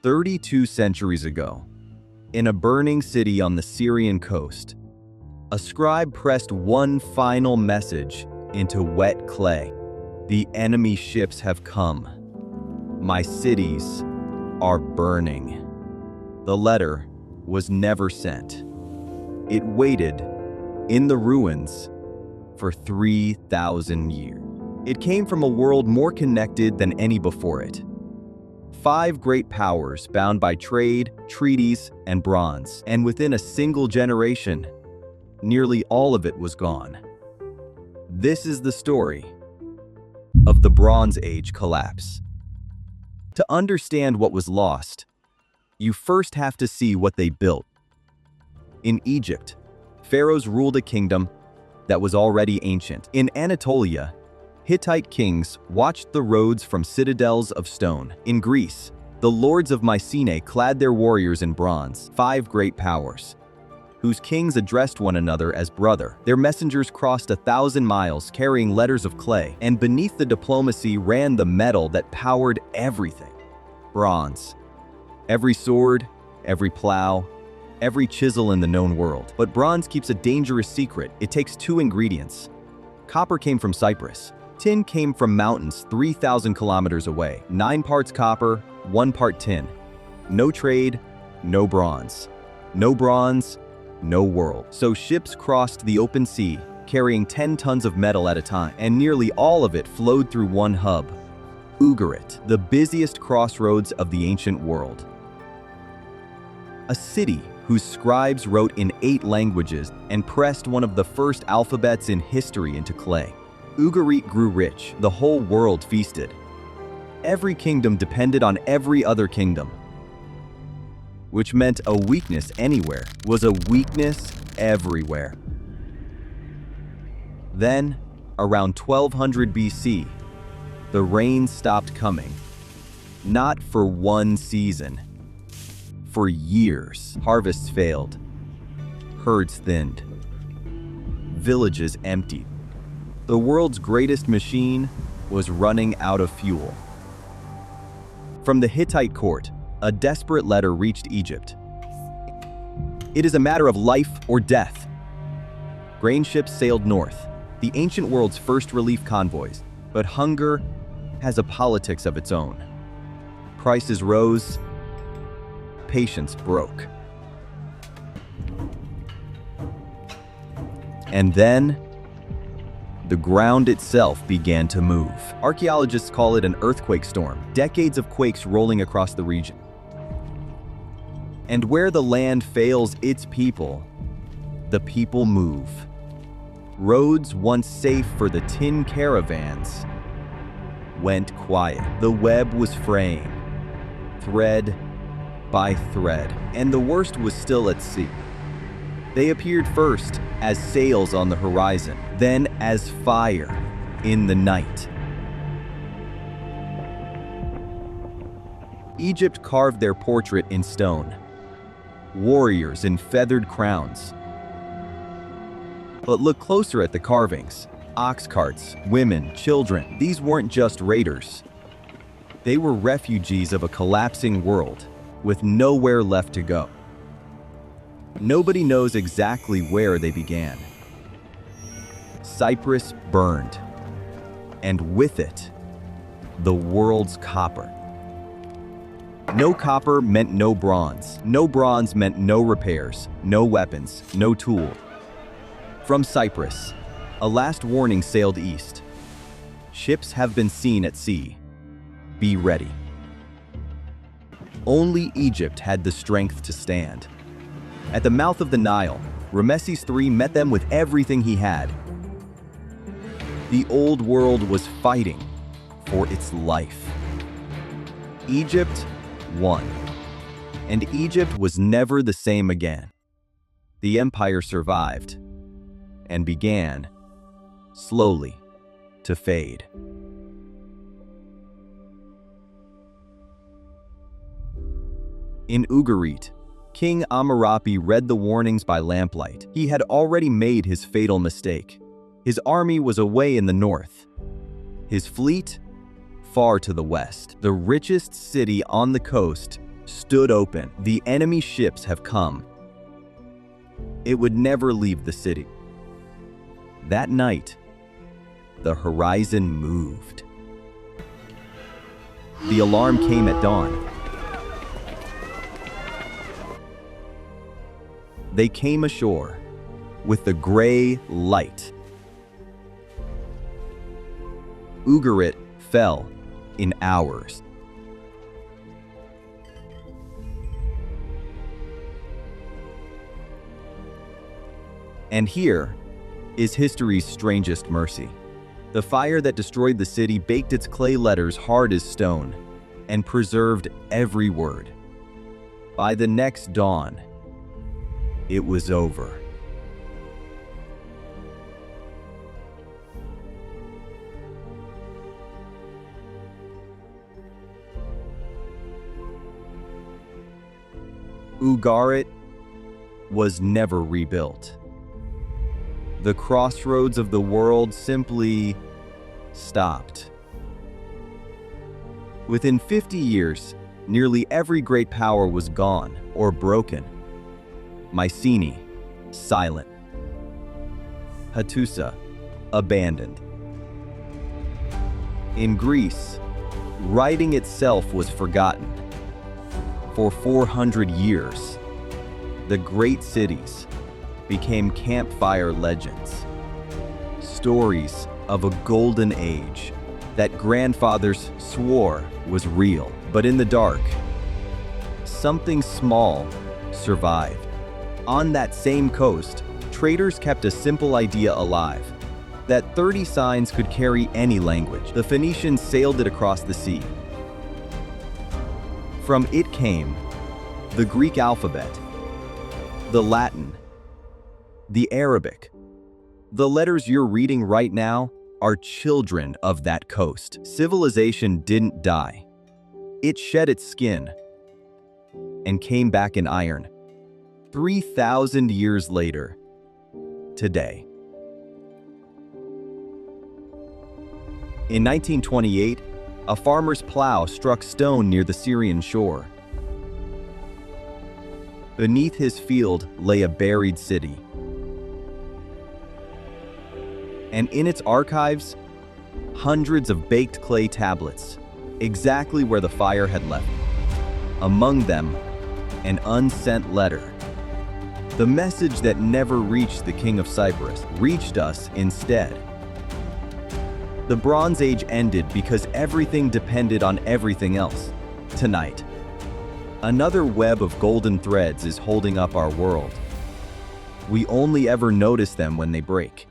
32 centuries ago, in a burning city on the Syrian coast, a scribe pressed one final message into wet clay. The enemy ships have come. My cities are burning. The letter was never sent. It waited in the ruins for 3,000 years. It came from a world more connected than any before it. 5 great powers bound by trade, treaties, and bronze. And within a single generation, nearly all of it was gone. This is the story of the Bronze Age collapse. To understand what was lost, you first have to see what they built. In Egypt, pharaohs ruled a kingdom that was already ancient. In Anatolia, Hittite kings watched the roads from citadels of stone. In Greece, the lords of Mycenae clad their warriors in bronze. 5 great powers, whose kings addressed one another as brother. Their messengers crossed 1,000 miles carrying letters of clay, and beneath the diplomacy ran the metal that powered everything. Bronze. Every sword, every plow, every chisel in the known world. But bronze keeps a dangerous secret. It takes 2 ingredients. Copper came from Cyprus. Tin came from mountains 3,000 kilometers away. 9 parts copper, 1 part tin. No trade, no bronze. No bronze, no world. So ships crossed the open sea, carrying 10 tons of metal at a time, and nearly all of it flowed through one hub, Ugarit, the busiest crossroads of the ancient world. A city whose scribes wrote in 8 languages and pressed one of the first alphabets in history into clay. Ugarit grew rich, the whole world feasted. Every kingdom depended on every other kingdom, which meant a weakness anywhere was a weakness everywhere. Then, around 1200 BC, the rain stopped coming. Not for one season. For years, harvests failed. Herds thinned. Villages emptied. The world's greatest machine was running out of fuel. From the Hittite court, a desperate letter reached Egypt. It is a matter of life or death. Grain ships sailed north, the ancient world's first relief convoys, but hunger has a politics of its own. Prices rose, patience broke. And then, the ground itself began to move. Archaeologists call it an earthquake storm, decades of quakes rolling across the region. And where the land fails its people, the people move. Roads once safe for the tin caravans went quiet. The web was fraying, thread by thread, and the worst was still at sea. They appeared first as sails on the horizon, then as fire in the night. Egypt carved their portrait in stone, warriors in feathered crowns. But look closer at the carvings. Ox carts, women, children. These weren't just raiders. They were refugees of a collapsing world, with nowhere left to go. Nobody knows exactly where they began. Cyprus burned, and with it, the world's copper. No copper meant no bronze. No bronze meant no repairs, no weapons, no tool. From Cyprus, a last warning sailed east. Ships have been seen at sea. Be ready. Only Egypt had the strength to stand. At the mouth of the Nile, Ramesses III met them with everything he had. The old world was fighting for its life. Egypt won, and Egypt was never the same again. The empire survived and began, slowly, to fade. In Ugarit, King Amurapi read the warnings by lamplight. He had already made his fatal mistake. His army was away in the north. His fleet, far to the west. The richest city on the coast stood open. The enemy ships have come. It would never leave the city. That night, the horizon moved. The alarm came at dawn. They came ashore with the gray light. Ugarit fell in hours. And here is history's strangest mercy. The fire that destroyed the city baked its clay letters hard as stone and preserved every word. By the next dawn, it was over. Ugarit was never rebuilt. The crossroads of the world simply stopped. Within 50 years, nearly every great power was gone or broken. Mycenae, silent. Hattusa, abandoned. In Greece, writing itself was forgotten. For 400 years, the great cities became campfire legends, stories of a golden age that grandfathers swore was real. But in the dark, something small survived. On that same coast, traders kept a simple idea alive, that 30 signs could carry any language. The Phoenicians sailed it across the sea. From it came the Greek alphabet, the Latin, the Arabic. The letters you're reading right now are children of that coast. Civilization didn't die. It shed its skin and came back in iron. 3,000 years later, today. In 1928, a farmer's plow struck stone near the Syrian shore. Beneath his field lay a buried city. And in its archives, hundreds of baked clay tablets, exactly where the fire had left them. Among them, an unsent letter. The message that never reached the king of Cyprus reached us instead. The Bronze Age ended because everything depended on everything else. Tonight, another web of golden threads is holding up our world. We only ever notice them when they break.